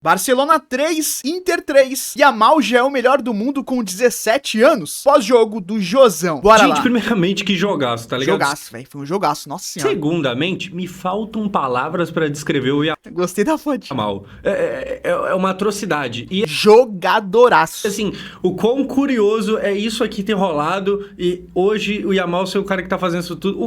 Barcelona 3, Inter 3. Yamal já é o melhor do mundo com 17 anos. Pós-jogo do Josão. Bora lá. Gente, primeiramente, que jogaço, tá ligado? Jogaço, velho. Foi um jogaço, nossa senhora. Segundamente, me faltam palavras pra descrever o Gostei da foto. Yamal. É uma atrocidade. E, Jogadoraço. assim, o quão curioso é isso aqui ter rolado e hoje o Yamal ser o cara que tá fazendo isso tudo.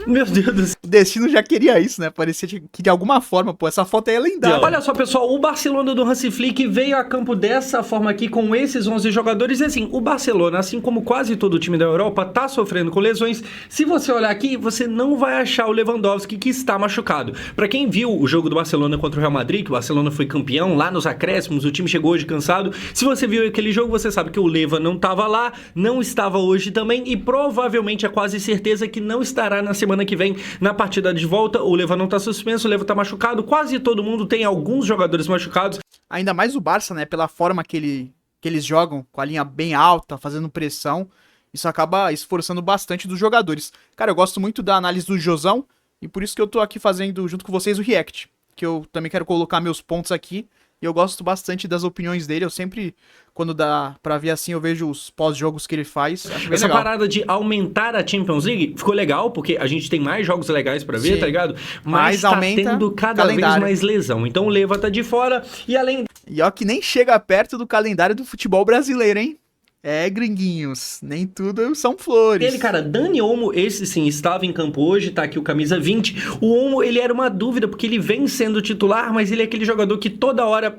Meu Deus do céu. O destino já queria isso, né? Parecia que de alguma forma, pô, essa foto aí é lendária. Olha só, pessoal, o Barcelona do Hansi Flick veio a campo dessa forma aqui com esses 11 jogadores. E assim, o Barcelona, assim como quase todo o time da Europa, tá sofrendo com lesões. Se você olhar aqui, você não vai achar o Lewandowski que está machucado. Pra quem viu o jogo do Barcelona contra o Real Madrid, que o Barcelona foi campeão lá nos acréscimos, o time chegou hoje cansado. Se você viu aquele jogo, você sabe que o Leva não tava lá, não estava hoje também e provavelmente é quase certeza que não estará na semana que vem na partida de volta. O Leva não tá suspenso, o Leva tá machucado, quase todo mundo tem alguns jogadores machucados. Ainda mais o Barça, né? Pela forma que eles jogam, com a linha bem alta, fazendo pressão. Isso acaba esforçando bastante dos jogadores. Cara, eu gosto muito da análise do Josão. E por isso que eu tô aqui fazendo, junto com vocês, o React. Que eu também quero colocar meus pontos aqui. E eu gosto bastante das opiniões dele. Eu sempre, quando dá pra ver assim, eu vejo os pós-jogos que ele faz. Acho bem Essa legal. parada de aumentar a Champions League ficou legal, porque a gente tem mais jogos legais pra ver, Sim. tá ligado? Mas tá aumenta tendo cada vez calendário. mais lesão. Então o Leva tá de fora e além... E ó que nem chega perto do calendário do futebol brasileiro, hein? É, gringuinhos, nem tudo são flores. Ele, cara, Dani Olmo, esse sim, estava em campo hoje, tá aqui o camisa 20. O Olmo, ele era uma dúvida, porque ele vem sendo titular, mas ele é aquele jogador que toda hora,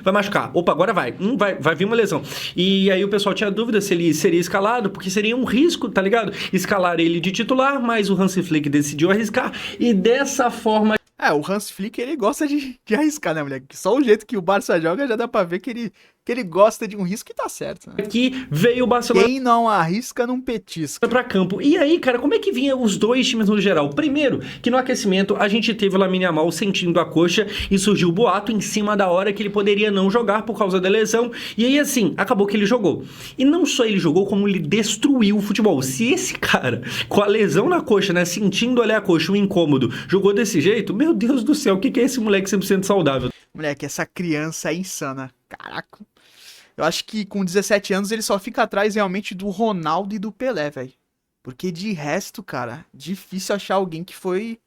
vai machucar. Opa, agora vai vir uma lesão. E aí o pessoal tinha dúvida se ele seria escalado, porque seria um risco, tá ligado? Escalar ele de titular, mas o Hansi Flick decidiu arriscar, e dessa forma... É, o Hans Flick, ele gosta de arriscar, né, moleque? Só o jeito que o Barça joga já dá pra ver que ele gosta de um risco e tá certo, né? Aqui veio o Barcelona... Quem não arrisca não petisca. Pra campo. E aí, cara, como é que vinha os dois times no geral? Primeiro, que no aquecimento a gente teve o Lamine Yamal sentindo a coxa e surgiu o boato em cima da hora que ele poderia não jogar por causa da lesão. E aí, assim, acabou que ele jogou. E não só ele jogou, como ele destruiu o futebol. Se esse cara, com a lesão na coxa, né, sentindo ali a coxa, um incômodo, jogou desse jeito, meu Deus do céu, o que é esse moleque 100% saudável? Moleque, essa criança é insana. Caraca. Eu acho que com 17 anos ele só fica atrás realmente do Ronaldo e do Pelé, velho. Porque de resto, cara, difícil achar alguém que foi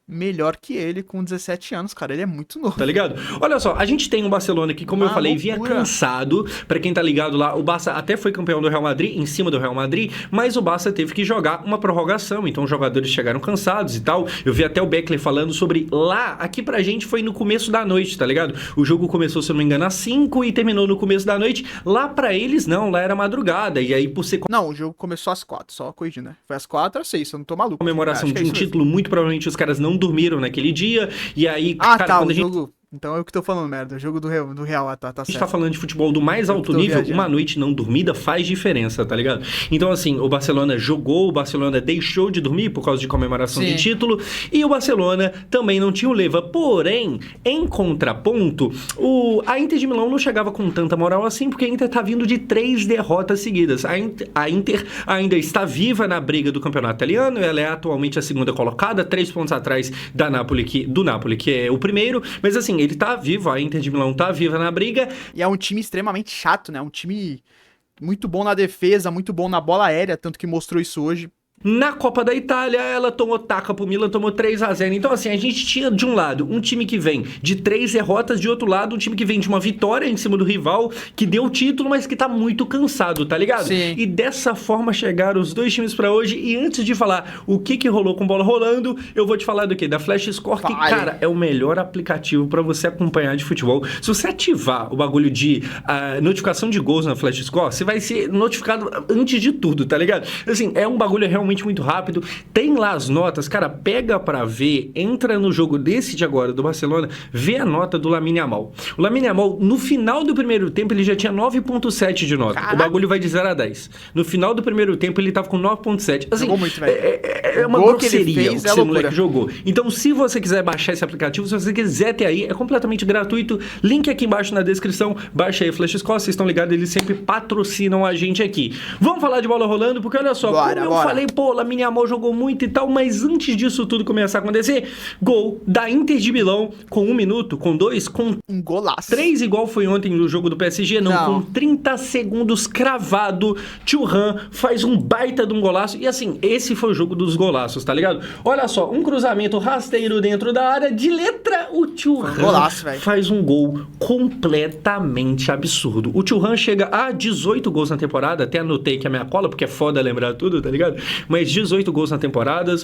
melhor que ele com 17 anos, cara. Ele é muito novo. Tá ligado? Olha só, a gente tem um Barcelona que, como eu falei, vinha cansado. Pra quem tá ligado lá, o Barça até foi campeão do Real Madrid, em cima do Real Madrid, mas o Barça teve que jogar uma prorrogação, então os jogadores chegaram cansados e tal. Eu vi até o Beckler falando sobre lá, aqui pra gente foi no começo da noite, tá ligado? O jogo começou, se eu não me engano, às 5 e terminou no começo da noite. Lá pra eles, não, lá era madrugada, e aí por ser... Não, o jogo começou às 4, só corrigindo, né? Foi às 4 às 6, eu não tô maluco. Comemoração de um título, muito provavelmente os caras não dormiram naquele dia, e aí, cara, tá, quando o jogo... Então é o que tô falando, merda. O jogo do Real, tá certo. A gente tá falando de futebol do mais alto nível, uma noite não dormida faz diferença, tá ligado? Então, assim, o Barcelona jogou, o Barcelona deixou de dormir por causa de comemoração de título, e o Barcelona também não tinha o Leva. Porém, em contraponto, a Inter de Milão não chegava com tanta moral assim, porque a Inter tá vindo de 3 derrotas seguidas. A Inter ainda está viva na briga do campeonato italiano, ela é atualmente a segunda colocada, 3 pontos atrás do Napoli, que é o primeiro, mas assim, ele tá vivo, a Inter de Milão tá viva na briga. E é um time extremamente chato, né? Um time muito bom na defesa, muito bom na bola aérea, tanto que mostrou isso hoje. Na Copa da Itália, ela tomou taca pro Milan, tomou 3-0. Então, assim, a gente tinha, de um lado, um time que vem de 3 derrotas, de outro lado, um time que vem de uma vitória em cima do rival, que deu o título, mas que tá muito cansado, tá ligado? Sim. E dessa forma chegaram os dois times pra hoje. E antes de falar o que rolou com bola rolando, eu vou te falar do quê? Da Flash Score, que, cara, é o melhor aplicativo pra você acompanhar de futebol. Se você ativar o bagulho de notificação de gols na Flash Score, você vai ser notificado antes de tudo, tá ligado? Assim, é um bagulho realmente muito rápido, tem lá as notas, cara, pega pra ver, entra no jogo desse de agora, do Barcelona, vê a nota do Lamine Yamal. O Lamine Yamal, no final do primeiro tempo, ele já tinha 9.7 de nota. Caraca. O bagulho vai de 0 a 10. No final do primeiro tempo, ele tava com 9.7. Assim, jogou muito, velho. É uma grosseria o que esse moleque jogou. Então, se você quiser baixar esse aplicativo, se você quiser ter aí, é completamente gratuito. Link aqui embaixo na descrição, baixa aí Flash Score, vocês estão ligados, eles sempre patrocinam a gente aqui. Vamos falar de bola rolando, porque olha só, como eu falei pô, Lamine Yamal jogou muito e tal, mas antes disso tudo começar a acontecer, gol da Inter de Milão com 1 minuto, com 2, com um golaço. 3, igual foi ontem no jogo do PSG, não. Com 30 segundos cravado, Thuram faz um baita de um golaço, e assim, esse foi o jogo dos golaços, tá ligado? Olha só, um cruzamento rasteiro dentro da área, de letra, o Thuram faz um gol completamente absurdo. O Thuram chega a 18 gols na temporada, até anotei que a minha cola, porque é foda lembrar tudo, tá ligado? Mas 18 gols na temporada,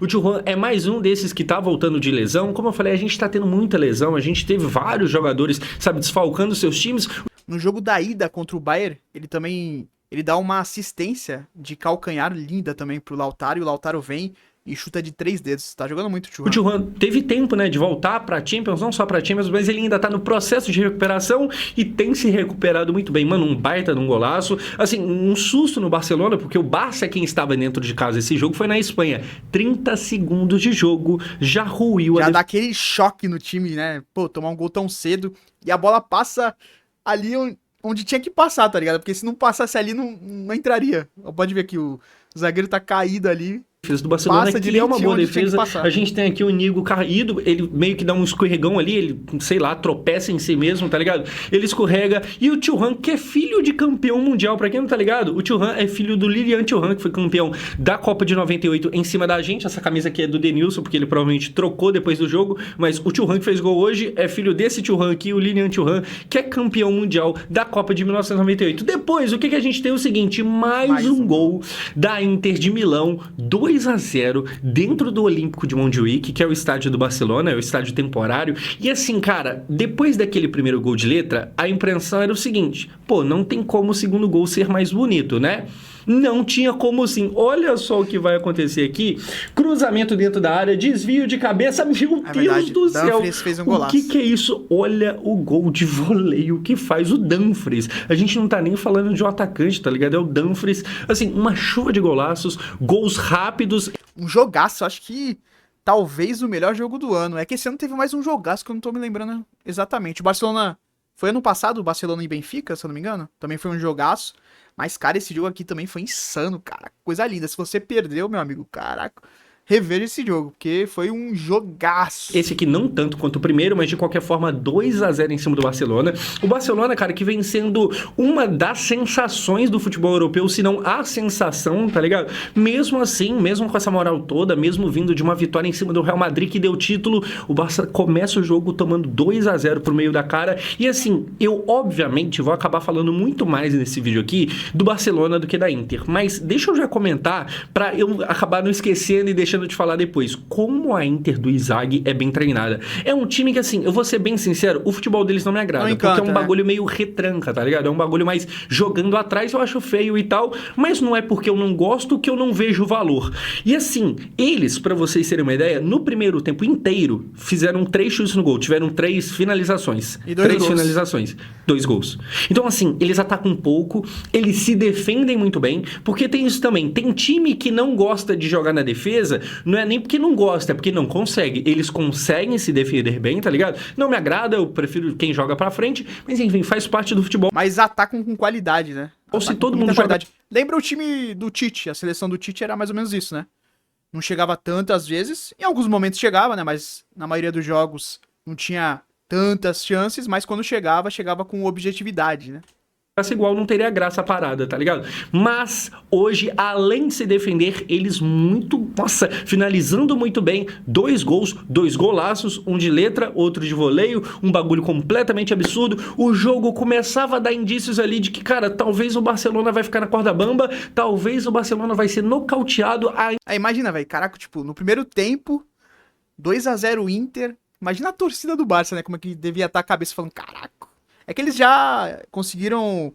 o Thuram é mais um desses que tá voltando de lesão. Como eu falei, a gente tá tendo muita lesão, a gente teve vários jogadores, sabe, desfalcando seus times. No jogo da ida contra o Bayern, ele dá uma assistência de calcanhar linda também pro Lautaro, e o Lautaro vem e chuta de 3 dedos. Tá jogando muito o Thuram. O Thuram teve tempo, né, de voltar pra Champions, não só pra Champions, mas ele ainda tá no processo de recuperação e tem se recuperado muito bem. Mano, um baita de um golaço. Assim, um susto no Barcelona, porque o Barça é quem estava dentro de casa. Esse jogo foi na Espanha. 30 segundos de jogo, já ruiu. Já dá aquele choque no time, né? Pô, tomar um gol tão cedo e a bola passa ali onde tinha que passar, tá ligado? Porque se não passasse ali, não entraria. Pode ver que o zagueiro tá caído ali. Defesa do Barcelona, que é uma boa defesa. A gente tem aqui o Nigo caído, ele meio que dá um escorregão ali, ele, sei lá, tropeça em si mesmo, tá ligado? Ele escorrega. E o Thuram, que é filho de campeão mundial, pra quem não tá ligado, o Thuram é filho do Lilian Thuram, que foi campeão da Copa de 98 em cima da gente. Essa camisa aqui é do Denilson, porque ele provavelmente trocou depois do jogo, mas o Thuram que fez gol hoje é filho desse Thuram aqui, o Lilian Thuram, que é campeão mundial da Copa de 1998. Depois, o que a gente tem é o seguinte, mais um gol da Inter de Milão, 2-0 dentro do Olímpico de Montjuïc, que é o estádio do Barcelona, é o estádio temporário. E assim, cara, depois daquele primeiro gol de letra, a impressão era o seguinte, pô, não tem como o segundo gol ser mais bonito, né? Não tinha como sim. Olha só o que vai acontecer aqui. Cruzamento dentro da área, desvio de cabeça. Meu Deus do céu. Fez um golaço. O que é isso? Olha o gol de voleio que faz o Dumfries. A gente não tá nem falando de um atacante, tá ligado? É o Dumfries. Assim, uma chuva de golaços, gols rápidos. Um jogaço, acho que talvez o melhor jogo do ano. É que esse ano teve mais um jogaço que eu não tô me lembrando exatamente. O Barcelona... Foi ano passado, o Barcelona e Benfica, se eu não me engano. Também foi um jogaço. Mas, cara, esse jogo aqui também foi insano, cara. Coisa linda. Se você perdeu, meu amigo, caraca, reveja esse jogo, porque foi um jogaço. Esse aqui não tanto quanto o primeiro, mas de qualquer forma 2-0 em cima do Barcelona. O Barcelona, cara, que vem sendo uma das sensações do futebol europeu, se não a sensação, tá ligado? Mesmo assim, mesmo com essa moral toda, mesmo vindo de uma vitória em cima do Real Madrid que deu título, o Barça começa o jogo tomando 2-0 pro meio da cara. E assim, eu obviamente vou acabar falando muito mais nesse vídeo aqui do Barcelona do que da Inter, mas deixa eu já comentar pra eu acabar não esquecendo e deixando de falar depois, como a Inter do Inzaghi é bem treinada. É um time que, assim, eu vou ser bem sincero, o futebol deles não me agrada, não encanta, porque é um bagulho meio retranca, tá ligado? É um bagulho mais jogando atrás, eu acho feio e tal, mas não é porque eu não gosto que eu não vejo valor. E assim, eles, pra vocês terem uma ideia, no primeiro tempo inteiro, fizeram 3 chutes no gol, tiveram 3 finalizações. E 2 gols. Finalizações, 2 gols. Então, assim, eles atacam um pouco, eles se defendem muito bem, porque tem isso também, tem time que não gosta de jogar na defesa, não é nem porque não gosta, é porque não consegue. Eles conseguem se defender bem, tá ligado? Não me agrada, eu prefiro quem joga pra frente, mas enfim, faz parte do futebol. Mas atacam com qualidade, né? Ou se todo mundo joga... Lembra o time do Tite, a seleção do Tite era mais ou menos isso, né? Não chegava tantas vezes, em alguns momentos chegava, né? Mas na maioria dos jogos não tinha tantas chances, mas quando chegava com objetividade, né? Igual não teria graça a parada, tá ligado? Mas hoje, além de se defender, eles finalizando muito bem, 2 gols, 2 golaços, um de letra, outro de voleio, um bagulho completamente absurdo. O jogo começava a dar indícios ali de que, cara, talvez o Barcelona vai ficar na corda bamba, talvez o Barcelona vai ser nocauteado. Imagina, velho, caraca, tipo, no primeiro tempo, 2-0 Inter, imagina a torcida do Barça, né, como é que devia estar a cabeça falando, caraca. É que eles já conseguiram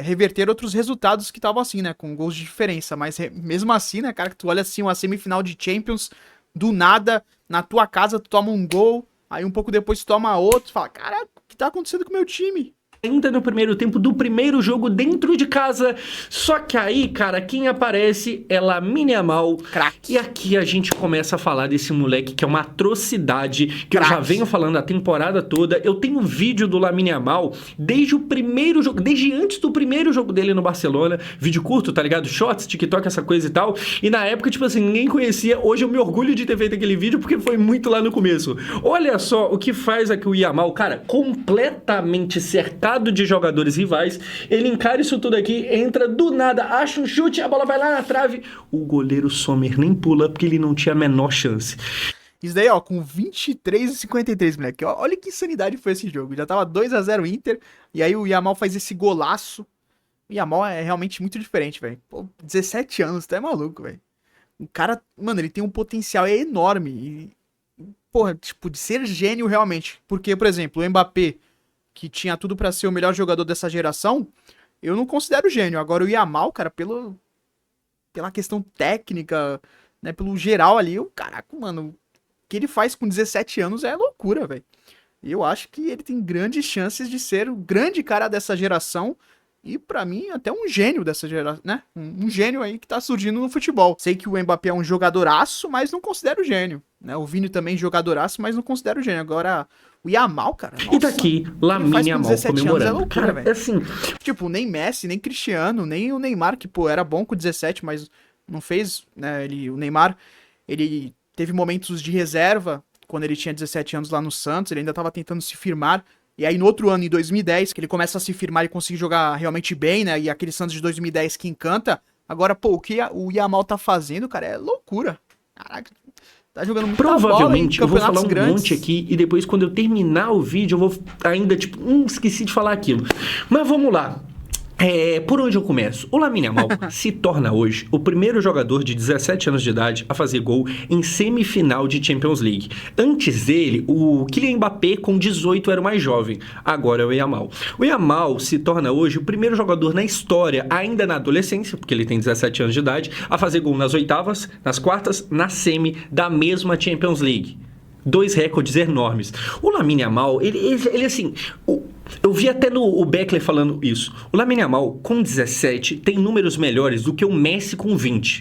reverter outros resultados que estavam assim, né? Com gols de diferença. Mas mesmo assim, né, cara, que tu olha assim uma semifinal de Champions, do nada, na tua casa tu toma um gol, aí um pouco depois tu toma outro, tu fala, cara, o que tá acontecendo com o meu time? ainda no primeiro tempo do primeiro jogo dentro de casa. Só que aí, cara, quem aparece é Lamine Yamal. Craque. E aqui a gente começa a falar desse moleque que é uma atrocidade, que eu já venho falando a temporada toda. Eu tenho vídeo do Lamine Yamal desde o primeiro jogo, desde antes do primeiro jogo dele no Barcelona. Vídeo curto, tá ligado? Shots, TikTok, essa coisa e tal. E na época, tipo assim, ninguém conhecia. Hoje eu me orgulho de ter feito aquele vídeo porque foi muito lá no começo. Olha só o que faz aqui o Yamal, cara, completamente cercado de jogadores rivais, ele encara isso tudo aqui, entra do nada, acha um chute, a bola vai lá na trave, o goleiro Sommer nem pula porque ele não tinha a menor chance. Isso daí, ó, com 23:53, moleque. Olha que insanidade foi esse jogo. Já tava 2-0 Inter, e aí o Yamal faz esse golaço. O Yamal é realmente muito diferente, velho. 17 anos, tu é maluco, velho. O cara, mano, ele tem um potencial enorme. E, porra, tipo, de ser gênio realmente. Porque, por exemplo, o Mbappé, que tinha tudo pra ser o melhor jogador dessa geração, eu não considero gênio. Agora o Yamal, cara, pela questão técnica, né, pelo geral ali, caraca, mano, o que ele faz com 17 anos é loucura, velho. E eu acho que ele tem grandes chances de ser o grande cara dessa geração e, pra mim, até um gênio dessa geração, né? Um gênio aí que tá surgindo no futebol. Sei que o Mbappé é um jogadoraço, mas não considero gênio, né? O Vini também jogadoraço, mas não considero gênio. Agora, o Yamal, cara, nossa, e daqui, Lamine Yamal comemorando. É loucura, cara, velho. assim... Tipo, nem Messi, nem Cristiano, nem o Neymar, que, pô, era bom com 17, mas não fez, né? O Neymar, ele teve momentos de reserva quando ele tinha 17 anos lá no Santos, ele ainda tava tentando se firmar. E aí no outro ano, em 2010, que ele começa a se firmar e conseguir jogar realmente bem, né? E aquele Santos de 2010 que encanta. Agora, pô, o que o Yamal tá fazendo, cara, é loucura. Caraca, tá jogando muito provavelmente bola em eu vou falar um grandes. monte aqui e depois quando eu terminar o vídeo eu vou ainda, tipo, esqueci de falar aquilo. Mas vamos lá. Por onde eu começo? O Lamine Yamal se torna hoje o primeiro jogador de 17 anos de idade a fazer gol em semifinal de Champions League. Antes dele, o Kylian Mbappé com 18 era o mais jovem. Agora é o Yamal. O Yamal se torna hoje o primeiro jogador na história, ainda na adolescência, porque ele tem 17 anos de idade, a fazer gol nas oitavas, nas quartas, na semi da mesma Champions League. 2 recordes enormes. O Lamine Yamal, ele assim... Eu vi até o Beckler falando isso. O Lamine Yamal, com 17, tem números melhores do que o Messi com 20.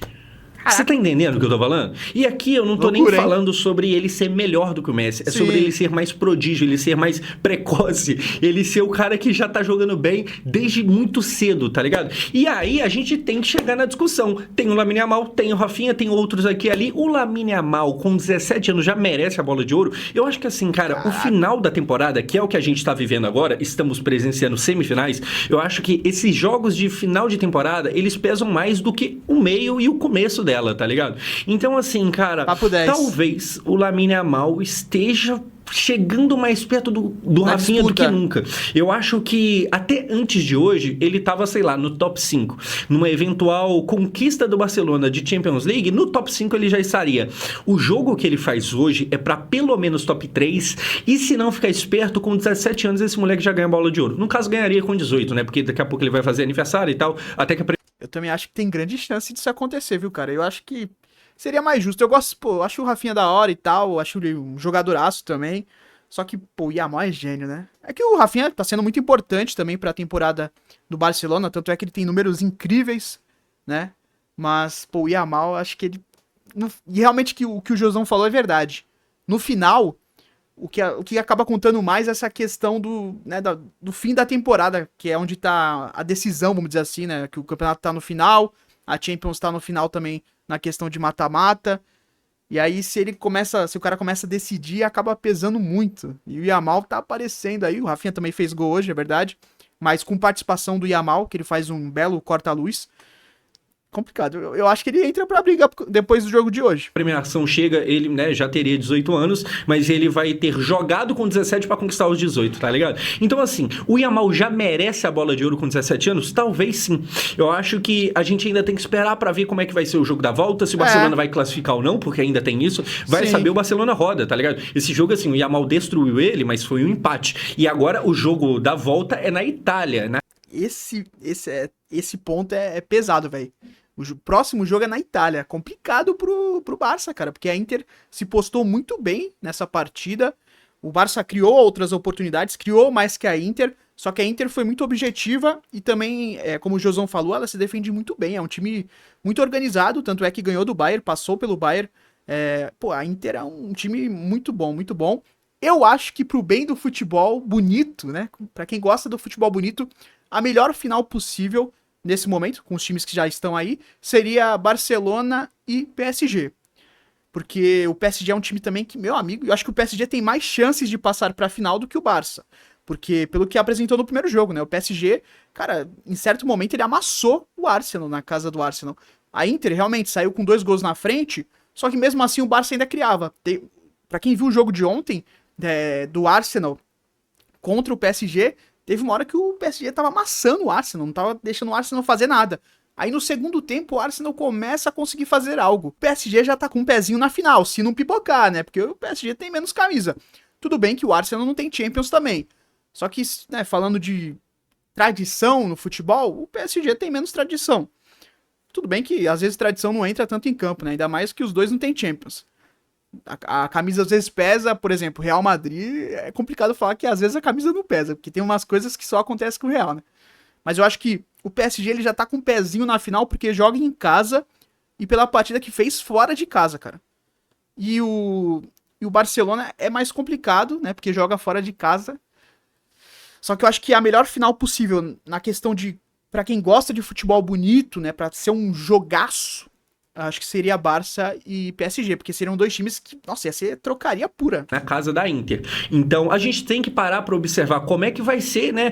Você tá entendendo o que eu tô falando? E aqui eu não tô nem falando sobre ele ser melhor do que o Messi. É sobre ele ser mais prodígio, ele ser mais precoce. Ele ser o cara que já tá jogando bem desde muito cedo, tá ligado? E aí a gente tem que chegar na discussão. Tem o Lamine Yamal, tem o Rafinha, tem outros aqui e ali. O Lamine Yamal, com 17 anos, já merece a bola de ouro. Eu acho que assim, cara, o final da temporada, que é o que a gente tá vivendo agora, estamos presenciando semifinais, eu acho que esses jogos de final de temporada, eles pesam mais do que o meio e o começo dela. Tá ligado? Então, assim, cara, talvez o Lamine Yamal esteja chegando mais perto do Rafinha do que nunca. Eu acho que até antes de hoje, ele tava, sei lá, no top 5. Numa eventual conquista do Barcelona de Champions League, no top 5 ele já estaria. O jogo que ele faz hoje é pra pelo menos top 3, e se não ficar esperto, com 17 anos esse moleque já ganha bola de ouro. No caso, ganharia com 18, né? Porque daqui a pouco ele vai fazer aniversário e tal, até que eu também acho que tem grande chance disso acontecer, viu, cara? Eu acho que seria mais justo. Eu gosto, pô, eu acho o Rafinha da hora e tal, acho ele um jogadoraço também. Só que, pô, o Yamal é gênio, né? É que o Rafinha tá sendo muito importante também pra temporada do Barcelona, tanto é que ele tem números incríveis, né? Mas, pô, o Yamal, acho que ele... E realmente o que o Josão falou é verdade. No final, o que acaba contando mais é essa questão do fim da temporada, que é onde tá a decisão, vamos dizer assim, né? Que o campeonato tá no final, a Champions tá no final também na questão de mata-mata. E aí, se o cara começa a decidir, acaba pesando muito. E o Yamal tá aparecendo aí, o Rafinha também fez gol hoje, é verdade. Mas com participação do Yamal, que ele faz um belo corta-luz. Complicado. Eu acho que ele entra pra brigar depois do jogo de hoje. A premiação chega, ele, né, já teria 18 anos, mas ele vai ter jogado com 17 pra conquistar os 18, tá ligado? Então, assim, o Yamal já merece a bola de ouro com 17 anos? Talvez sim. Eu acho que a gente ainda tem que esperar pra ver como é que vai ser o jogo da volta, se o Barcelona vai classificar ou não, porque ainda tem isso. Vai saber, o Barcelona roda, tá ligado? Esse jogo, assim, o Yamal destruiu ele, mas foi um empate. E agora o jogo da volta é na Itália, né? Esse ponto é pesado, velho. O próximo jogo é na Itália. Complicado pro Barça, cara, porque a Inter se postou muito bem nessa partida. O Barça criou outras oportunidades, criou mais que a Inter, Só que a Inter foi muito objetiva e também, como o Josão falou, ela se defende muito bem. É um time muito organizado, tanto é que ganhou do Bayern, passou pelo Bayern. A Inter é um time muito bom, muito bom. Eu acho que pro bem do futebol bonito, né? Pra quem gosta do futebol bonito, a melhor final possível nesse momento, com os times que já estão aí, seria Barcelona e PSG. Porque o PSG é um time também que, meu amigo, eu acho que o PSG tem mais chances de passar pra final do que o Barça. Porque, pelo que apresentou no primeiro jogo, né? O PSG, cara, em certo momento ele amassou o Arsenal na casa do Arsenal. A Inter realmente saiu com 2 gols na frente, só que mesmo assim o Barça ainda criava. Pra quem viu o jogo de ontem, do Arsenal contra o PSG, teve uma hora que o PSG tava amassando o Arsenal, não tava deixando o Arsenal fazer nada. Aí no segundo tempo o Arsenal começa a conseguir fazer algo. O PSG já tá com um pezinho na final, se não pipocar, né? Porque o PSG tem menos camisa. Tudo bem que o Arsenal não tem Champions também. Só que, né, falando de tradição no futebol, o PSG tem menos tradição. Tudo bem que às vezes tradição não entra tanto em campo, né? Ainda mais que os dois não têm Champions. A camisa às vezes pesa, por exemplo, Real Madrid, é complicado falar que às vezes a camisa não pesa, porque tem umas coisas que só acontecem com o Real, né? Mas eu acho que o PSG ele já tá com um pezinho na final porque joga em casa e pela partida que fez fora de casa, cara. E o Barcelona é mais complicado, né? Porque joga fora de casa. Só que eu acho que a melhor final possível na questão de, pra quem gosta de futebol bonito, né, pra ser um jogaço, acho que seria Barça e PSG, porque seriam 2 times que, nossa, ia ser trocaria pura. Na casa da Inter. Então, a gente tem que parar para observar como é que vai ser, né,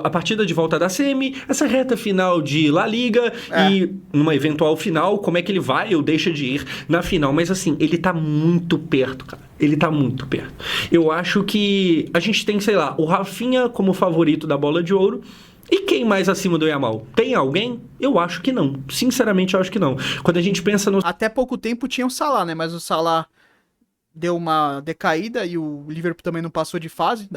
a partida de volta da semi, essa reta final de La Liga e numa eventual final, como é que ele vai ou deixa de ir na final. Mas, assim, ele tá muito perto, cara. Ele tá muito perto. Eu acho que a gente tem, sei lá, o Rafinha como favorito da Bola de Ouro. E quem mais acima do Yamal? Tem alguém? Eu acho que não. Sinceramente, eu acho que não. Quando a gente pensa no... Até pouco tempo tinha o Salah, né? Mas o Salah deu uma decaída e o Liverpool também não passou de fase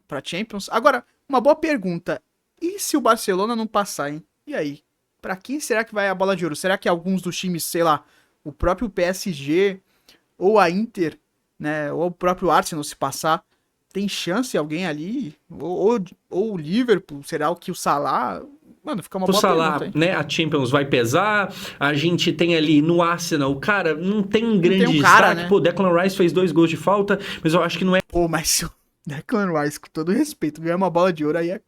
pra Champions. Agora, uma boa pergunta. E se o Barcelona não passar, hein? E aí? Pra quem será que vai a Bola de Ouro? Será que alguns dos times, sei lá, o próprio PSG ou a Inter, né? Ou o próprio Arsenal se passar, tem chance alguém ali? Ou o Liverpool? Será que o Salah... Mano, fica uma boa Salah, pergunta, né? A Champions vai pesar. A gente tem ali no Arsenal, cara, não tem um grande tem um cara, destaque. né? Pô, Declan Rice fez 2 gols de falta, mas eu acho que não é... Pô, mas se o Declan Rice, com todo respeito, ganhar uma Bola de Ouro, aí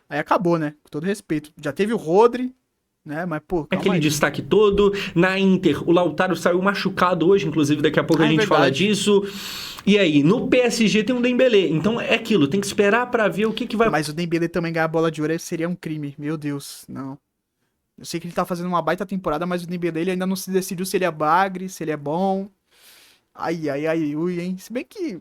acabou, né? Com todo respeito. Já teve o Rodri, né? Mas, pô, calma aquele aí. destaque todo. Na Inter, o Lautaro saiu machucado hoje, inclusive daqui a pouco a gente fala disso. E aí, no PSG tem um Dembélé. Então é aquilo, tem que esperar pra ver o que vai... Mas o Dembélé também ganhar a Bola de Ouro seria um crime, meu Deus, não. Eu sei que ele tá fazendo uma baita temporada, mas o Dembélé ele ainda não se decidiu se ele é bagre, se ele é bom. Ai, ui, hein. Se bem que...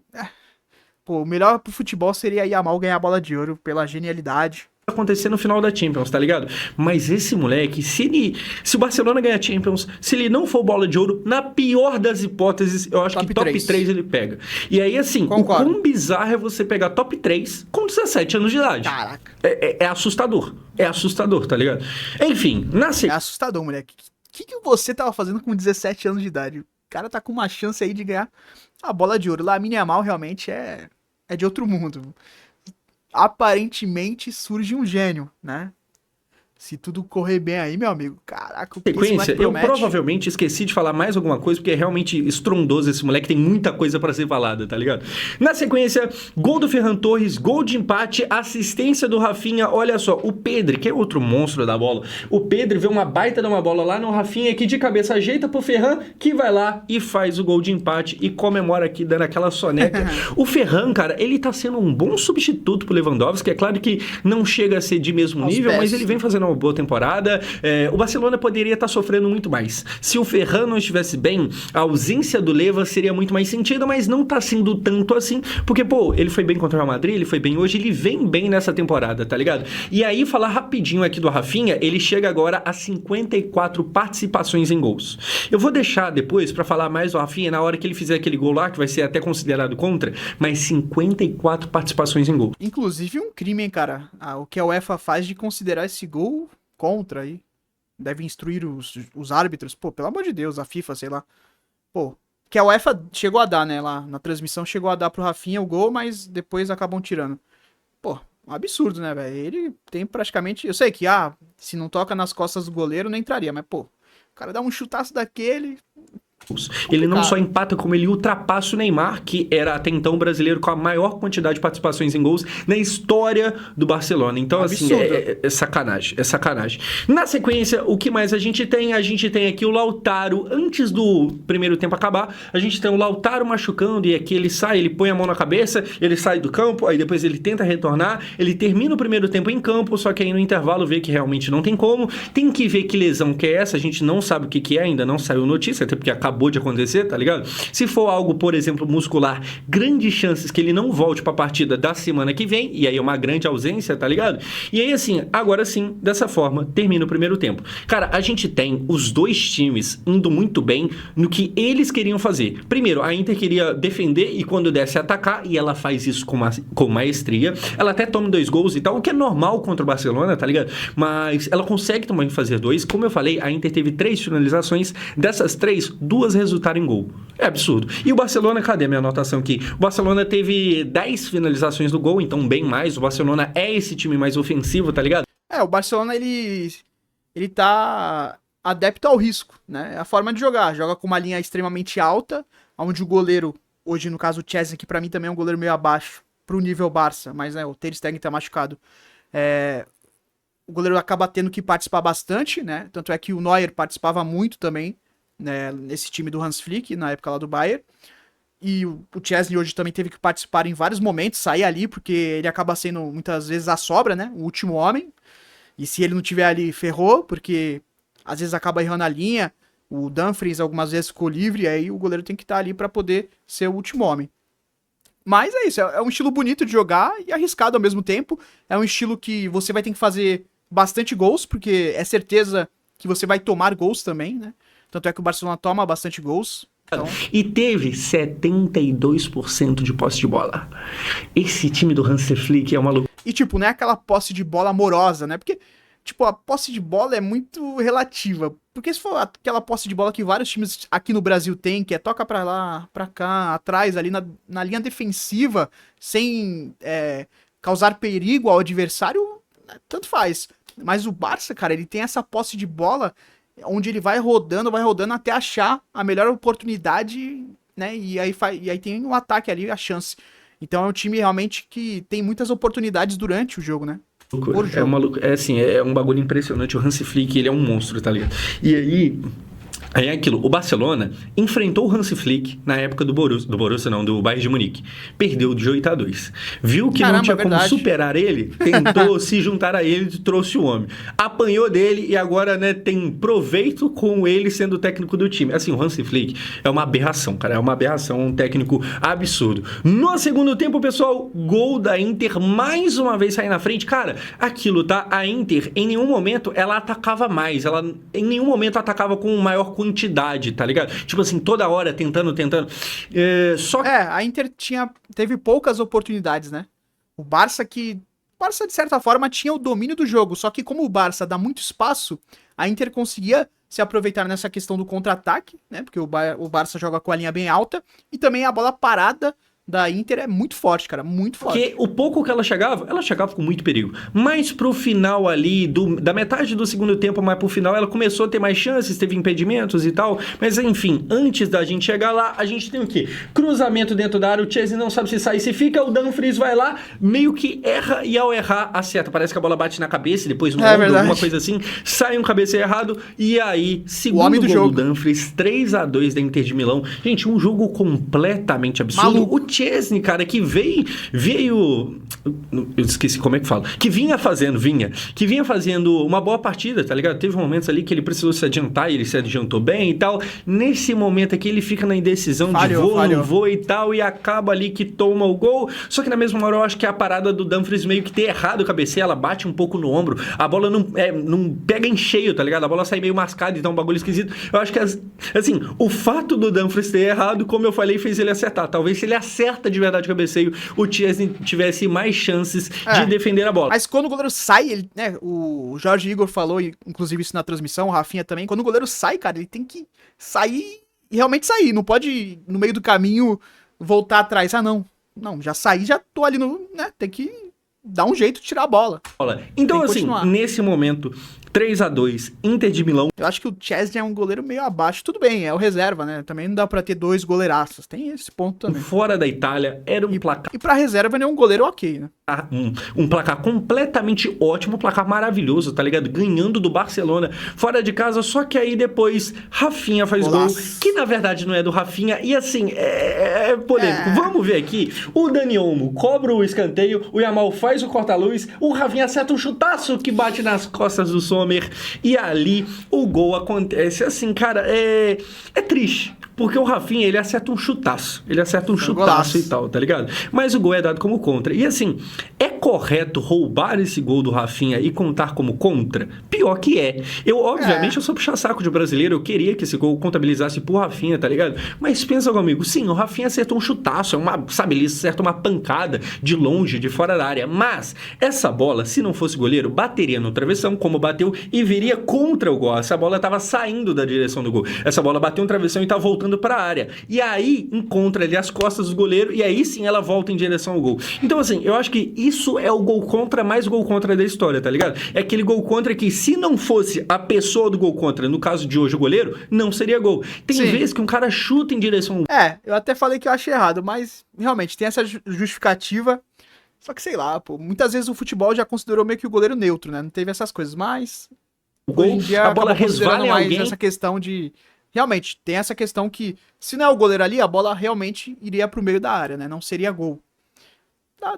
Pô, o melhor pro futebol seria Yamal ganhar a Bola de Ouro pela genialidade. Acontecer no final da Champions, tá ligado? Mas esse moleque, se o Barcelona ganhar Champions, se ele não for Bola de Ouro, na pior das hipóteses, eu acho que top 3 ele pega. E aí, assim, concordo. O quão bizarro é você pegar top 3 com 17 anos de idade. Caraca. É assustador. É assustador, tá ligado? Enfim, É assustador, moleque. O que você tava fazendo com 17 anos de idade? O cara tá com uma chance aí de ganhar a Bola de Ouro. Lamine Yamal realmente é de outro mundo. Aparentemente surge um gênio, né? Se tudo correr bem aí, meu amigo, caraca, o que sequência, eu provavelmente esqueci de falar mais alguma coisa, porque é realmente estrondoso esse moleque, tem muita coisa pra ser falada, tá ligado? Na sequência, gol do Ferran Torres, gol de empate, assistência do Rafinha, olha só, o Pedri, que é outro monstro da bola, o Pedri vê uma baita de uma bola lá no Rafinha, que de cabeça ajeita pro Ferran, que vai lá e faz o gol de empate e comemora aqui, dando aquela soneca. O Ferran, cara, ele tá sendo um bom substituto pro Lewandowski, é claro que não chega a ser de mesmo nível, mas ele vem fazendo uma boa temporada. O Barcelona poderia estar sofrendo muito mais. Se o Ferran não estivesse bem, a ausência do Leva seria muito mais sentida, mas não tá sendo tanto assim, porque, pô, ele foi bem contra o Real Madrid, ele foi bem hoje, ele vem bem nessa temporada, tá ligado? E aí, falar rapidinho aqui do Rafinha, ele chega agora a 54 participações em gols. Eu vou deixar depois pra falar mais do Rafinha na hora que ele fizer aquele gol lá, que vai ser até considerado contra, mas 54 participações em gol. Inclusive um crime, hein, cara? O que a UEFA faz de considerar esse gol contra aí. Deve instruir os árbitros. Pô, pelo amor de Deus, a FIFA, sei lá. Pô, que a UEFA chegou a dar, né? Lá na transmissão chegou a dar pro Rafinha o gol, mas depois acabam tirando. Pô, um absurdo, né, velho? Ele tem praticamente... Eu sei que, se não toca nas costas do goleiro, não entraria. Mas, pô, o cara dá um chutaço daquele... Ele não só empata, como ele ultrapassa o Neymar, que era até então o brasileiro com a maior quantidade de participações em gols na história do Barcelona. Então, assim, é sacanagem, é sacanagem. Na sequência, o que mais a gente tem? A gente tem aqui o Lautaro, antes do primeiro tempo acabar, a gente tem o Lautaro machucando, e aqui ele sai, ele põe a mão na cabeça, ele sai do campo, aí depois ele tenta retornar, ele termina o primeiro tempo em campo, só que aí no intervalo vê que realmente não tem como, tem que ver que lesão que é essa, a gente não sabe o que é, ainda não saiu notícia, até porque acabou de acontecer, tá ligado? Se for algo, por exemplo, muscular, grandes chances que ele não volte pra partida da semana que vem, e aí é uma grande ausência, tá ligado? E aí, assim, agora sim, dessa forma, termina o primeiro tempo. Cara, a gente tem os dois times indo muito bem no que eles queriam fazer. Primeiro, a Inter queria defender e quando desse atacar, e ela faz isso com maestria. Ela até toma 2 gols e tal, o que é normal contra o Barcelona, tá ligado? Mas ela consegue também fazer 2. Como eu falei, a Inter teve 3 finalizações, dessas 3, 2 resultaram em gol. É absurdo. E o Barcelona, cadê a minha anotação aqui? O Barcelona teve 10 finalizações no gol, então bem mais. O Barcelona é esse time mais ofensivo, tá ligado? O Barcelona, ele tá adepto ao risco, né? É a forma de jogar. Joga com uma linha extremamente alta, onde o goleiro, hoje no caso o Chesney, que pra mim também é um goleiro meio abaixo pro nível Barça, mas né, o Ter Stegen tá machucado. O goleiro acaba tendo que participar bastante, né? Tanto é que o Neuer participava muito também, né, nesse time do Hans Flick, na época lá do Bayern. E o Chesney hoje também teve que participar em vários momentos, sair ali, porque ele acaba sendo muitas vezes a sobra, né? O último homem. E se ele não tiver ali, ferrou, porque às vezes acaba errando a linha. O Dumfries algumas vezes ficou livre, e aí o goleiro tem que estar ali para poder ser o último homem. Mas é isso, é um estilo bonito de jogar e arriscado ao mesmo tempo. É um estilo que você vai ter que fazer bastante gols, porque é certeza que você vai tomar gols também, né? Tanto é que o Barcelona toma bastante gols. Então... E teve 72% de posse de bola. Esse time do Hansi Flick é uma loucura. E, tipo, não é aquela posse de bola amorosa, né? Porque, tipo, a posse de bola é muito relativa. Porque se for aquela posse de bola que vários times aqui no Brasil têm, que é toca pra lá, pra cá, atrás, ali na linha defensiva, sem causar perigo ao adversário, tanto faz. Mas o Barça, cara, ele tem essa posse de bola onde ele vai rodando até achar a melhor oportunidade, né? E aí tem um ataque ali, a chance. Então é um time realmente que tem muitas oportunidades durante o jogo, né? É um bagulho impressionante. O Hansi Flick, ele é um monstro, tá ligado? E aí é aquilo, o Barcelona enfrentou o Hansi Flick na época do Bayern de Munique. Perdeu de 8-2. Viu que não tinha como superar ele, tentou se juntar a ele e trouxe o homem. Apanhou dele e agora, né, tem proveito com ele sendo o técnico do time. Assim, o Hansi Flick é uma aberração, cara. É uma aberração, um técnico absurdo. No segundo tempo, pessoal, gol da Inter, mais uma vez sair na frente. Cara, aquilo, tá? A Inter, em nenhum momento, ela atacava mais. Ela, em nenhum momento, atacava com maior quantidade, tá ligado? Tipo assim, toda hora tentando. Só que... a Inter teve poucas oportunidades, né? O Barça, de certa forma, tinha o domínio do jogo, só que como o Barça dá muito espaço, a Inter conseguia se aproveitar nessa questão do contra-ataque, né? Porque o Barça joga com a linha bem alta, e também a bola parada da Inter é muito forte, cara, muito forte. Porque o pouco que ela chegava com muito perigo. Mas pro final ali, da metade do segundo tempo, mais pro final, ela começou a ter mais chances, teve impedimentos e tal. Mas enfim, antes da gente chegar lá, a gente tem o quê? Cruzamento dentro da área, o Chesney não sabe se sai, se fica, o Dumfries vai lá, meio que erra e ao errar, acerta. Parece que a bola bate na cabeça, depois no ombro, alguma coisa assim, sai um cabeceio errado, e aí, segundo gol do Dumfries, 3-2 da Inter de Milão. Gente, um jogo completamente absurdo. Maluco. O Chesney, cara, que veio... Eu esqueci como é que fala. Que vinha fazendo uma boa partida, tá ligado? Teve momentos ali que ele precisou se adiantar e ele se adiantou bem e tal. Nesse momento aqui, ele fica na indecisão de não vou e tal, e acaba ali que toma o gol. Só que na mesma hora eu acho que a parada do Dumfries meio que ter errado o cabeceio, ela bate um pouco no ombro, a bola não pega em cheio, tá ligado? A bola sai meio mascada e dá um bagulho esquisito. Eu acho que, assim, o fato do Dumfries ter errado, como eu falei, fez ele acertar. Talvez se ele acerta de verdade o cabeceio, o Chesney tivesse mais chances de defender a bola. Mas quando o goleiro sai, né, o Jorge Igor falou, inclusive isso na transmissão, o Rafinha também, quando o goleiro sai, cara, ele tem que sair e realmente sair, não pode, no meio do caminho, voltar atrás. Não, já saí, já tô ali no, né, tem que dá um jeito de tirar a bola. Então, assim, nesse momento, 3-2, Inter de Milão. Eu acho que o Szczesny é um goleiro meio abaixo. Tudo bem, é o reserva, né? Também não dá pra ter 2 goleiraços. Tem esse ponto também. Fora da Itália, era um placar. E pra reserva, ele é um goleiro ok, né? Um placar completamente ótimo, um placar maravilhoso, tá ligado? Ganhando do Barcelona fora de casa, só que aí depois Rafinha faz gol, que na verdade não é do Rafinha, e assim, é polêmico. Vamos ver aqui, o Dani Olmo cobra o escanteio, o Yamal faz o corta-luz, o Rafinha acerta um chutaço que bate nas costas do Sommer, e ali o gol acontece. Assim, cara, é triste. Porque o Rafinha, ele acerta um chutaço. Ele acerta um chutaço e tal, tá ligado? Mas o gol é dado como contra. E assim, é correto roubar esse gol do Rafinha e contar como contra? Pior que é. Obviamente, eu sou puxa-saco de brasileiro. Eu queria que esse gol contabilizasse pro Rafinha, tá ligado? Mas pensa comigo. Sim, o Rafinha acertou um chutaço. Ele acerta uma pancada de longe, de fora da área. Mas essa bola, se não fosse goleiro, bateria no travessão, como bateu, e viria contra o gol. Essa bola tava saindo da direção do gol. Essa bola bateu no travessão e tá voltando para a área. E aí encontra ali as costas do goleiro e aí sim ela volta em direção ao gol. Então assim, eu acho que isso é o gol contra mais gol contra da história, tá ligado? É aquele gol contra que se não fosse a pessoa do gol contra, no caso de hoje o goleiro, não seria gol. Tem vezes que um cara chuta em direção ao... eu até falei que eu achei errado, mas realmente tem essa justificativa. Só que sei lá, pô, muitas vezes o futebol já considerou meio que o goleiro neutro, né? Não teve essas coisas, mas hoje em dia a bola resvala em alguém. Essa questão de... Realmente, tem essa questão que, se não é o goleiro ali, a bola realmente iria pro meio da área, né? Não seria gol.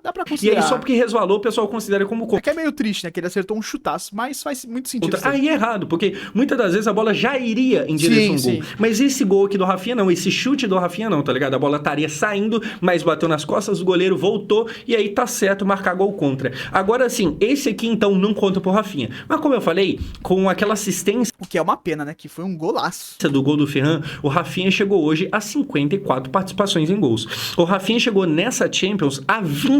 Dá pra considerar. E aí, só porque resvalou, o pessoal considera como gol. É que é meio triste, né? Que ele acertou um chutaço, mas faz muito sentido. Aí é errado, porque muitas das vezes a bola já iria em direção ao gol. Mas esse gol aqui do Rafinha não, esse chute do Rafinha não, tá ligado? A bola estaria saindo, mas bateu nas costas do goleiro, voltou, e aí tá certo marcar gol contra. Agora sim, esse aqui então não conta pro Rafinha. Mas como eu falei, com aquela assistência... O que é uma pena, né? Que foi um golaço. Do gol do Ferran, o Rafinha chegou hoje a 54 participações em gols. O Rafinha chegou nessa Champions a 20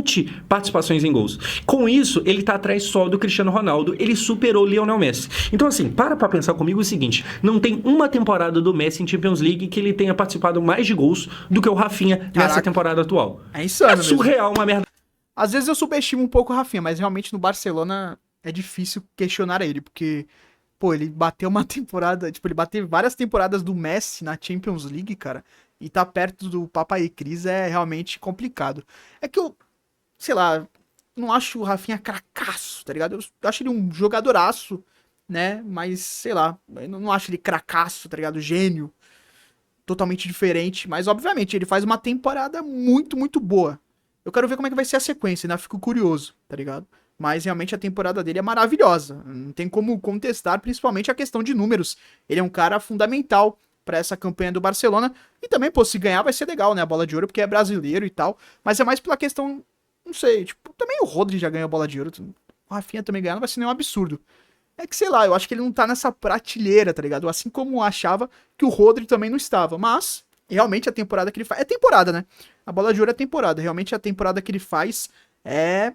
participações em gols. Com isso, ele tá atrás só do Cristiano Ronaldo, ele superou o Lionel Messi. Então assim, para pensar comigo o seguinte, não tem uma temporada do Messi em Champions League que ele tenha participado mais de gols do que o Rafinha nessa temporada atual. É insano mesmo. Surreal, uma merda. Às vezes eu subestimo um pouco o Rafinha, mas realmente no Barcelona é difícil questionar ele, porque, pô, ele bateu uma temporada, tipo, ele bateu várias temporadas do Messi na Champions League, cara, e tá perto do Papai Cris é realmente complicado. É que eu, sei lá, não acho o Rafinha cracaço, tá ligado? Eu acho ele um jogadoraço, né? Mas, sei lá, eu não acho ele cracaço, tá ligado? Gênio. Totalmente diferente. Mas, obviamente, ele faz uma temporada muito, muito boa. Eu quero ver como é que vai ser a sequência, né? Fico curioso, tá ligado? Mas, realmente, a temporada dele é maravilhosa. Não tem como contestar, principalmente a questão de números. Ele é um cara fundamental pra essa campanha do Barcelona. E também, pô, se ganhar vai ser legal, né? A bola de ouro, porque é brasileiro e tal. Mas é mais pela questão... Não sei, tipo, também o Rodri já ganhou a bola de ouro. O Rafinha também ganhar não vai ser nenhum absurdo. É que, sei lá, eu acho que ele não tá nessa prateleira, tá ligado? Assim como eu achava que o Rodri também não estava. Mas, realmente, a temporada que ele faz... É temporada, né? A bola de ouro é temporada. Realmente, a temporada que ele faz é...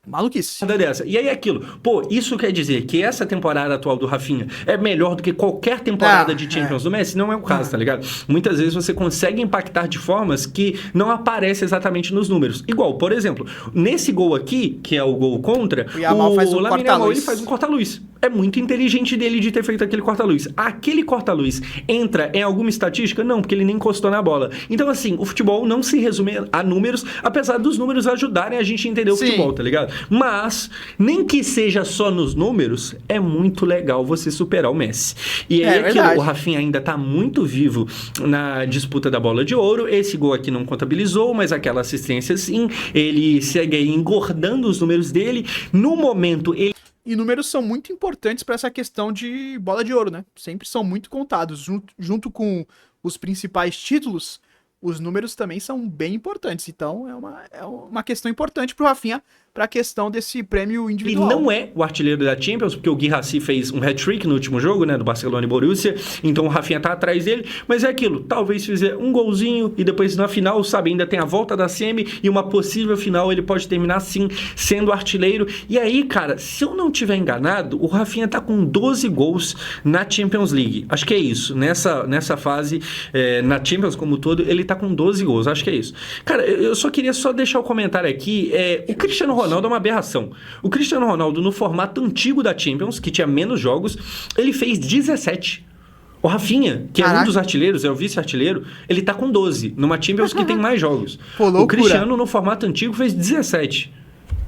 maluquice. Dessa. E aí aquilo, pô, isso quer dizer que essa temporada atual do Rafinha é melhor do que qualquer temporada de Champions do Messi? Não é o caso, tá ligado? Muitas vezes você consegue impactar de formas que não aparecem exatamente nos números. Igual, por exemplo, nesse gol aqui, que é o gol contra, o Yamal faz um corta-luz. Ele faz um corta-luz. É muito inteligente dele de ter feito aquele corta-luz. Aquele corta-luz entra em alguma estatística? Não, porque ele nem encostou na bola. Então, assim, o futebol não se resume a números, apesar dos números ajudarem a gente a entender o futebol, tá ligado? Mas, nem que seja só nos números, é muito legal você superar o Messi. E aí o Rafinha ainda tá muito vivo na disputa da bola de ouro. Esse gol aqui não contabilizou, mas aquela assistência sim. Ele segue aí engordando os números dele. No momento, ele... E números são muito importantes para essa questão de bola de ouro, né? Sempre são muito contados. Junto com os principais títulos, os números também são bem importantes. Então, é uma questão importante pro Rafinha para a questão desse prêmio individual. Ele não é o artilheiro da Champions, porque o Guirassy fez um hat-trick no último jogo, né, do Barcelona e Borussia, então o Rafinha tá atrás dele, mas é aquilo, talvez fizer um golzinho e depois na final, sabe, ainda tem a volta da semi e uma possível final, ele pode terminar sim, sendo artilheiro. E aí, cara, se eu não tiver enganado, o Rafinha tá com 12 gols na Champions League, acho que é isso, nessa fase, na Champions como um todo, ele tá com 12 gols, acho que é isso. Cara, eu só queria deixar o comentário aqui, o Cristiano Ronaldo é uma aberração. O Cristiano Ronaldo, no formato antigo da Champions, que tinha menos jogos, ele fez 17. O Rafinha, que é um dos artilheiros, é o vice-artilheiro, ele tá com 12, numa Champions que tem mais jogos. Pô, o Cristiano, no formato antigo, fez 17.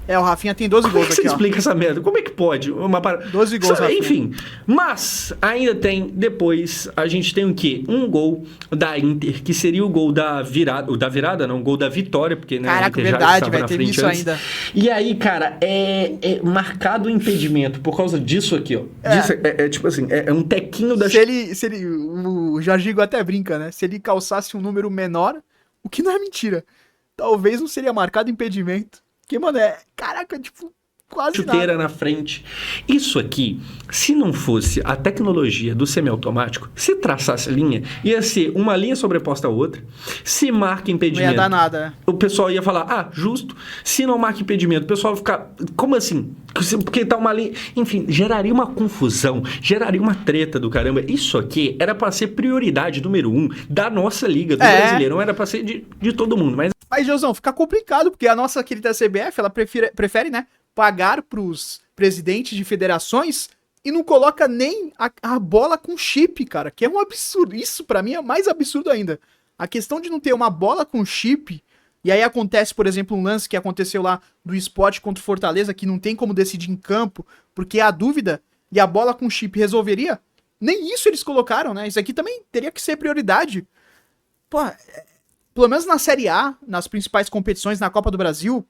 O Rafinha tem 12 gols aqui, Como é que você explica essa merda? Como é que pode? 12 gols, Rafinha. Enfim, mas ainda tem, depois, a gente tem o quê? Um gol da Inter, que seria o gol da virada, o gol da vitória, porque, né, caraca, a Inter verdade, já vai na ter frente isso antes. ainda. E aí, cara, é marcado o impedimento por causa disso aqui, ó. Tipo assim, é um tequinho da... O Jorginho até brinca, né? Se ele calçasse um número menor, o que não é mentira, talvez não seria marcado impedimento. Porque, mano, caraca, tipo, quase chuteira nada. na frente. Isso aqui, se não fosse a tecnologia do semiautomático, se traçasse linha, ia ser uma linha sobreposta à outra. Se marca impedimento, Não ia dar nada. o pessoal ia falar, justo. Se não marca impedimento, o pessoal ia ficar, como assim? Porque tá uma linha... Enfim, geraria uma confusão, geraria uma treta do caramba. Isso aqui era pra ser prioridade número 1 da nossa liga, do Brasileirão, era pra ser de todo mundo, mas... Aí, Josão, fica complicado, porque a nossa querida CBF, ela prefere, né, pagar pros presidentes de federações e não coloca nem a bola com chip, cara, que é um absurdo. Isso, pra mim, é mais absurdo ainda. A questão de não ter uma bola com chip, e aí acontece, por exemplo, um lance que aconteceu lá do Sport contra o Fortaleza, que não tem como decidir em campo, porque há dúvida, e a bola com chip resolveria. Nem isso eles colocaram, né? Isso aqui também teria que ser prioridade. Pô, pelo menos na Série A, nas principais competições, na Copa do Brasil,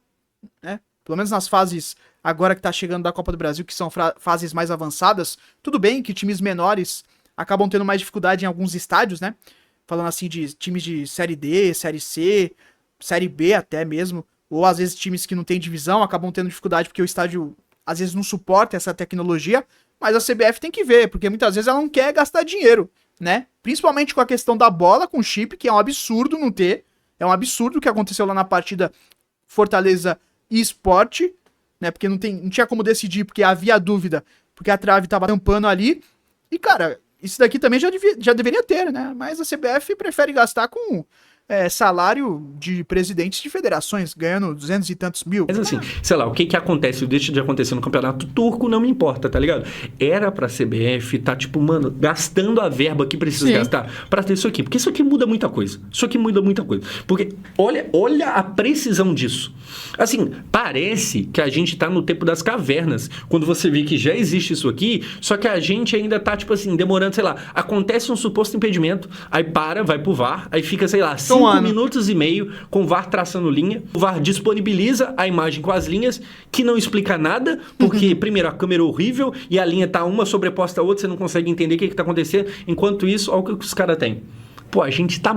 né? Pelo menos nas fases agora que tá chegando da Copa do Brasil, que são fases mais avançadas, tudo bem que times menores acabam tendo mais dificuldade em alguns estádios, né? Falando assim de times de Série D, Série C, Série B até mesmo, ou às vezes times que não tem divisão acabam tendo dificuldade porque o estádio às vezes não suporta essa tecnologia, mas a CBF tem que ver, porque muitas vezes ela não quer gastar dinheiro, né? Principalmente com a questão da bola com chip, que é um absurdo não ter. É um absurdo o que aconteceu lá na partida Fortaleza e Sport, né? Porque não tinha como decidir, porque havia dúvida, porque a trave tava tampando ali. E, cara, isso daqui também já deveria ter, né? Mas a CBF prefere gastar com salário de presidentes de federações, ganhando 200 e tantos mil. Mas assim, sei lá, o que acontece, deixa de acontecer no campeonato turco, não me importa, tá ligado? Era pra CBF tá, tipo, mano, gastando a verba que precisa gastar pra ter isso aqui. Porque isso aqui muda muita coisa. Isso aqui muda muita coisa. Porque olha a precisão disso. Assim, parece que a gente tá no tempo das cavernas, quando você vê que já existe isso aqui, só que a gente ainda tá, tipo assim, demorando, sei lá, acontece um suposto impedimento, aí vai pro VAR, aí fica, sei lá, 5 minutos e meio com o VAR traçando linha. O VAR disponibiliza a imagem com as linhas, que não explica nada, porque, primeiro, a câmera é horrível e a linha tá uma sobreposta à outra, você não consegue entender o que tá acontecendo. Enquanto isso, olha o que os caras têm. Pô, a gente tá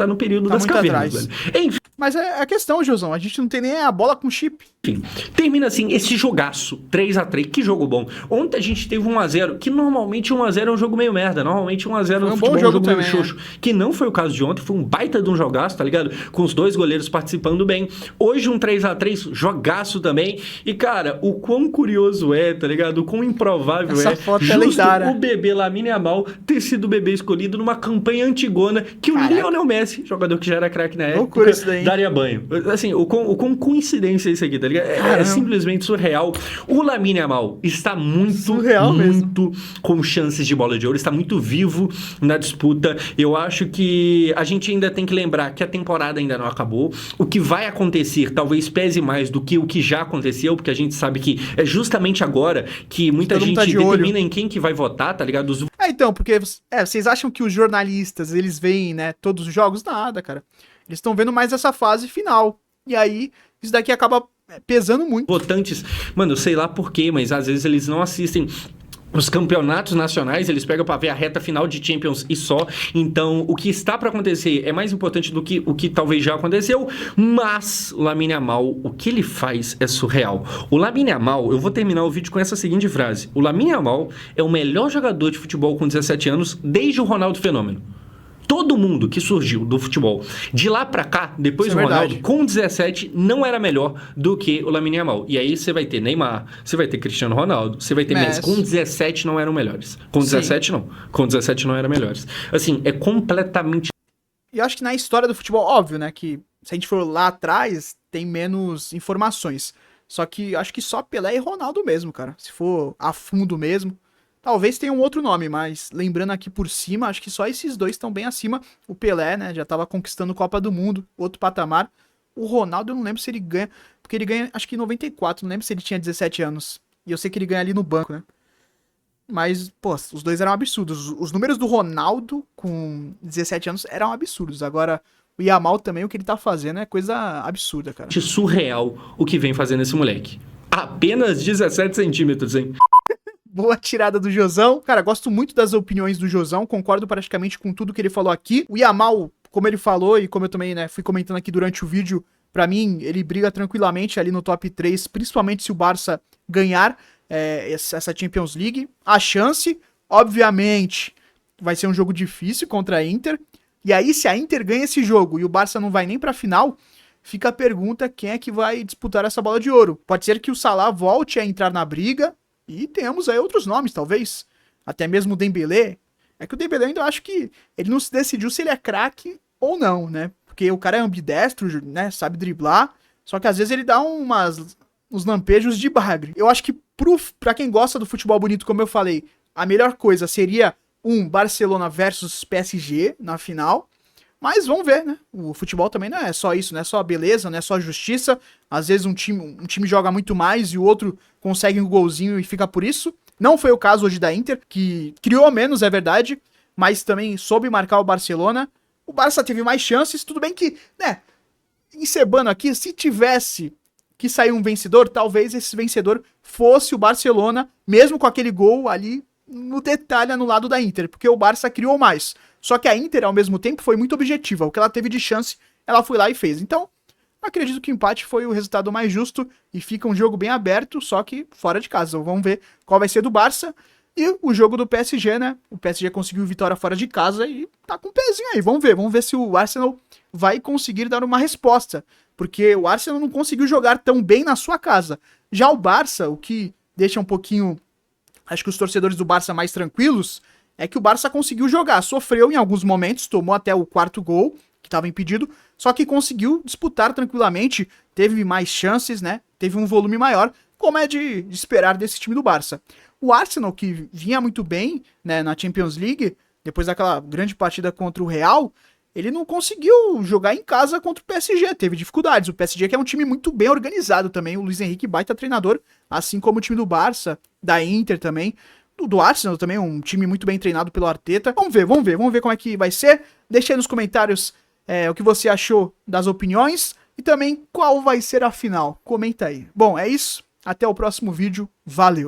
no período das cavernas, velho. Enfim. Mas é a questão, Josão, a gente não tem nem a bola com chip. Enfim, termina assim, esse jogaço, 3x3, que jogo bom. Ontem a gente teve 1x0, que normalmente 1x0 é um jogo meio merda, normalmente 1x0 no futebol é um jogo meio xoxo, que não foi o caso de ontem, foi um baita de um jogaço, tá ligado? Com os dois goleiros participando bem. Hoje um 3x3, jogaço também, e cara, o quão curioso tá ligado? O quão improvável essa foto justo lendária. O bebê Lamine Yamal ter sido o bebê escolhido numa campanha antigona, que o Lionel Messi, jogador que já era craque na época, daria banho. Assim, o quão coincidência é isso aqui, tá ligado? É simplesmente surreal. O Lamine Yamal está muito com chances de bola de ouro, está muito vivo na disputa. Eu acho que a gente ainda tem que lembrar que a temporada ainda não acabou. O que vai acontecer talvez pese mais do que o que já aconteceu, porque a gente sabe que é justamente agora que muita gente determina em quem que vai votar, tá ligado? Então, porque vocês acham que os jornalistas, eles veem, né, todos os jogos? Nada, cara. Eles estão vendo mais essa fase final. E aí, isso daqui acaba pesando muito. Votantes, mano, eu sei lá por quê, mas às vezes eles não assistem os campeonatos nacionais, eles pegam pra ver a reta final de Champions e só. Então, o que está pra acontecer é mais importante do que o que talvez já aconteceu, mas o Lamine Yamal, o que ele faz é surreal. O Lamine Yamal, eu vou terminar o vídeo com essa seguinte frase: o Lamine Yamal é o melhor jogador de futebol com 17 anos desde o Ronaldo Fenômeno. Todo mundo que surgiu do futebol de lá pra cá, depois do Ronaldo, com 17, não era melhor do que o Lamine Yamal. E aí você vai ter Neymar, você vai ter Cristiano Ronaldo, você vai ter Messi. Com 17 não eram melhores. Com 17 não. Com 17 não eram melhores. Assim, é completamente... E eu acho que na história do futebol, óbvio, né, que se a gente for lá atrás, tem menos informações. Só que acho que só Pelé e Ronaldo mesmo, cara. Se for a fundo mesmo. Talvez tenha um outro nome, mas lembrando aqui por cima, acho que só esses dois estão bem acima. O Pelé, né, já tava conquistando Copa do Mundo, outro patamar. O Ronaldo eu não lembro se ele ganha, porque ele ganha acho que em 94, não lembro se ele tinha 17 anos. E eu sei que ele ganha ali no banco, né? Mas, pô, os dois eram absurdos. Os números do Ronaldo com 17 anos eram absurdos. Agora, o Yamal também, o que ele tá fazendo é coisa absurda, cara. Surreal o que vem fazendo esse moleque. Apenas 17 centímetros, hein? Boa tirada do Josão. Cara, gosto muito das opiniões do Josão, concordo praticamente com tudo que ele falou aqui. O Yamal, como ele falou e como eu também, né, fui comentando aqui durante o vídeo, pra mim, ele briga tranquilamente ali no top 3, principalmente se o Barça ganhar essa Champions League. A chance, obviamente, vai ser um jogo difícil contra a Inter. E aí, se a Inter ganha esse jogo e o Barça não vai nem pra final, fica a pergunta quem é que vai disputar essa bola de ouro. Pode ser que o Salah volte a entrar na briga e temos aí outros nomes, talvez. Até mesmo o Dembélé. É que o Dembélé ainda eu acho que ele não se decidiu se ele é craque ou não, né? Porque o cara é ambidestro, né? Sabe driblar. Só que às vezes ele dá uns lampejos de bagre. Eu acho que pra quem gosta do futebol bonito, como eu falei, a melhor coisa seria Barcelona versus PSG na final. Mas vamos ver, né? O futebol também não é só isso, não é só beleza, não é só justiça. Às vezes um time joga muito mais e o outro consegue um golzinho e fica por isso. Não foi o caso hoje da Inter, que criou menos, é verdade, mas também soube marcar o Barcelona. O Barça teve mais chances, tudo bem que, né, encebando aqui, se tivesse que sair um vencedor, talvez esse vencedor fosse o Barcelona, mesmo com aquele gol ali no detalhe anulado da Inter, porque o Barça criou mais. Só que a Inter, ao mesmo tempo, foi muito objetiva. O que ela teve de chance, ela foi lá e fez. Então, acredito que o empate foi o resultado mais justo e fica um jogo bem aberto, só que fora de casa. Vamos ver qual vai ser do Barça. E o jogo do PSG, né? O PSG conseguiu vitória fora de casa e tá com um pezinho aí. Vamos ver se o Arsenal vai conseguir dar uma resposta. Porque o Arsenal não conseguiu jogar tão bem na sua casa. Já o Barça, o que deixa um pouquinho, acho que os torcedores do Barça mais tranquilos, é que o Barça conseguiu jogar. Sofreu em alguns momentos, tomou até o quarto gol, que estava impedido, só que conseguiu disputar tranquilamente, teve mais chances, né? Teve um volume maior, como é de esperar desse time do Barça. O Arsenal, que vinha muito bem, né, na Champions League, depois daquela grande partida contra o Real, ele não conseguiu jogar em casa contra o PSG, teve dificuldades. O PSG que é um time muito bem organizado também, o Luis Henrique baita treinador, assim como o time do Barça, da Inter também, do Arsenal também, um time muito bem treinado pelo Arteta. Vamos ver como é que vai ser. Deixa aí nos comentários o que você achou das opiniões e também qual vai ser a final. Comenta aí. Bom, é isso. Até o próximo vídeo. Valeu!